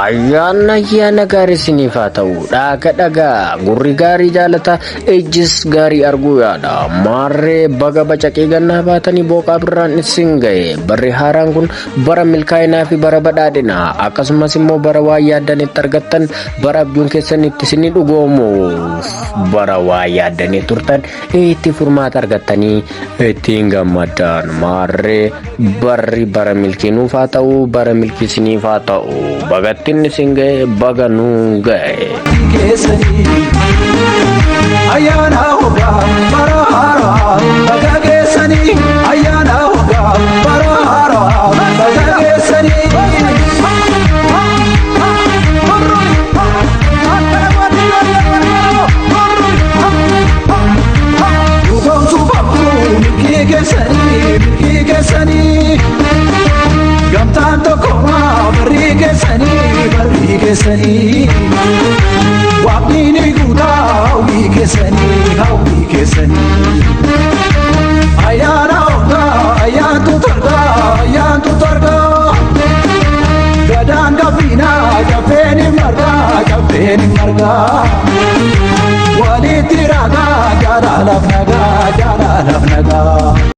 ayyaana gaarii isiniif haa ta'u. Dhagaa gurri gaarii jaalata ijjis gaarii arguu yaada. Maarree baga bacaqee gannaa baatanii booqaa birraan isin ga'e. Barri haaraan kun bara milkaa'inaa fi bara badhaadhinaa akkasumas immoo bara waa yaaddanitti argattan bara abjuun keessan itti isinii dhugoomuuf bara waa yaaddanii turtan itti furmaata argattanii ittiin gammadan. Maarree barri bara milkiinuuf haa ta'u bara milkii isiniif haa ta'u. Bagattiin isin ga'e baga nuu ga'e. Ayyaana hoggaa bara haaraa baga geessanii ayyaana hoggaa bara haaraa baga geessanii. Dhugoomsu bakkuu milkii geessanii gamtaan tokkummaa barri geessanii waaqni ni guutaa hawwii geessanii ayyaana hoggaa ayyaantu torgaa gadaan gabbinaa caffeen hin margaa walitti ragaa jaalalaaf nagaa.